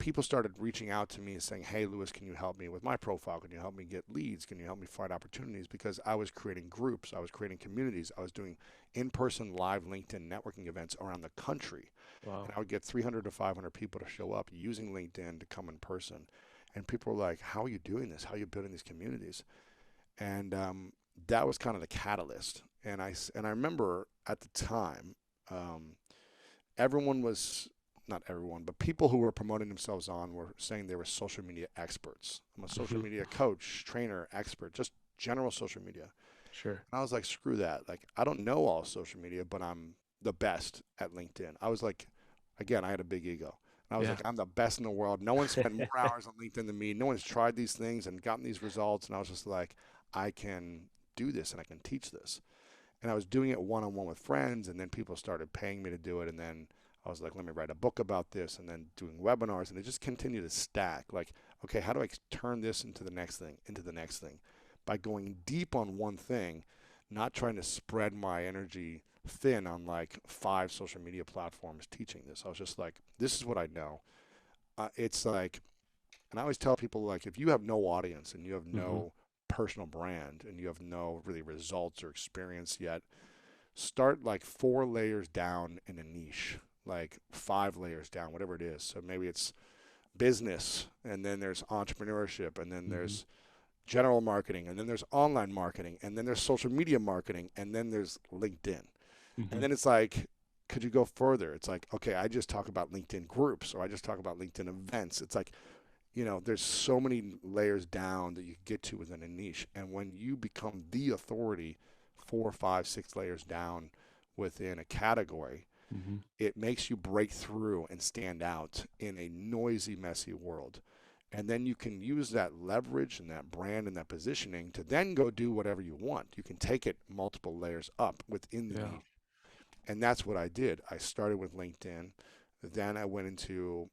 people started reaching out to me and saying, hey, Lewis, can you help me with my profile? Can you help me get leads? Can you help me find opportunities? Because I was creating groups, I was creating communities, I was doing in-person live LinkedIn networking events around the country. And Wow. I would get 300 to 500 people to show up using LinkedIn to come in person. And people were like, how are you doing this? How are you building these communities? And that was kind of the catalyst. And I remember at the time, um, everyone was not everyone, but people who were promoting themselves on were saying they were social media experts. I'm a social Hmm. media coach, trainer, expert, just general social media. Sure. And I was like, screw that. Like, I don't know all social media, but I'm the best at LinkedIn. I was like, again, I had a big ego. And I was Yeah. like, I'm the best in the world. No one spent more hours on LinkedIn than me. No one's tried these things and gotten these results. And I was just like, I can do this and I can teach this. And I was doing it one on one with friends, and then people started paying me to do it. And then I was like, let me write a book about this, and then doing webinars, and it just continued to stack. Like, okay, how do I turn this into the next thing, into the next thing? By going deep on one thing, not trying to spread my energy thin on like 5 social media platforms teaching this. I was just like, this is what I know. It's like, and I always tell people, like, if you have no audience and you have Hmm. no personal brand and you have no really results or experience yet, start like 4 layers down in a niche, like 5 layers down, whatever it is. So maybe it's business, and then there's entrepreneurship, and then Hmm. there's general marketing, and then there's online marketing, and then there's social media marketing, and then there's LinkedIn. And Hmm. then it's like, could you go further? It's like, okay, I just talk about LinkedIn groups, or I just talk about LinkedIn events. It's like, there's so many layers down that you get to within a niche. And when you become the authority 4, 5, 6 layers down within a category, Hmm. it makes you break through and stand out in a noisy, messy world. And then you can use that leverage and that brand and that positioning to then go do whatever you want. You can take it multiple layers up within the Yeah. niche. And that's what I did. I started with LinkedIn. Then I went into,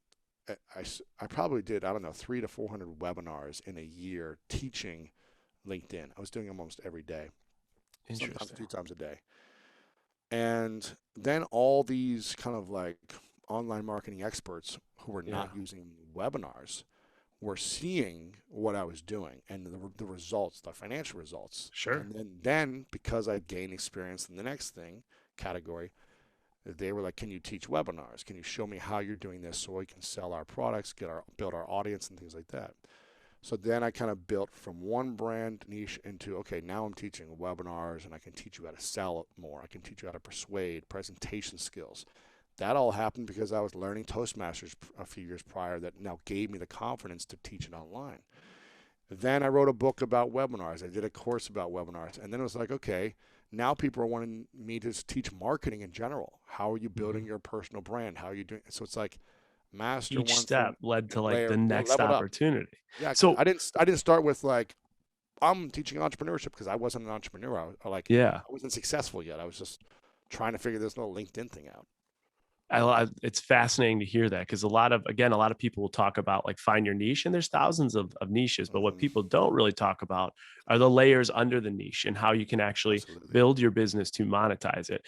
I probably did, I don't know, 300 to 400 webinars in a year teaching LinkedIn. I was doing them almost every day, sometimes Interesting. 2 times a day. And then all these kind of like online marketing experts who were Yeah. not using webinars were seeing what I was doing and the results, the financial results. Sure. And then because I gained experience in the next thing category, they were like, can you teach webinars? Can you show me how you're doing this so we can sell our products, build our audience and things like that? So then I kind of built from one brand niche into, okay, now I'm teaching webinars and I can teach you how to sell it more. I can teach you how to persuade, presentation skills. That all happened because I was learning Toastmasters a few years prior that now gave me the confidence to teach it online. Then I wrote a book about webinars. I did a course about webinars. And then it was like, okay, now people are wanting me to teach marketing in general. How are you Hmm. building your personal brand? How are you doing? So it's like master Each one thing, step led to like layer, the next leveled up. opportunity. Yeah, because I So didn't I didn't start with like I'm teaching entrepreneurship because I wasn't an entrepreneur. yeah, I wasn't successful yet. I was just trying to figure this little LinkedIn thing out. it's fascinating to hear that because a lot of people will talk about like find your niche and there's thousands of niches, but what Hmm. people don't really talk about are the layers under the niche and how you can actually Absolutely. build your business to monetize it.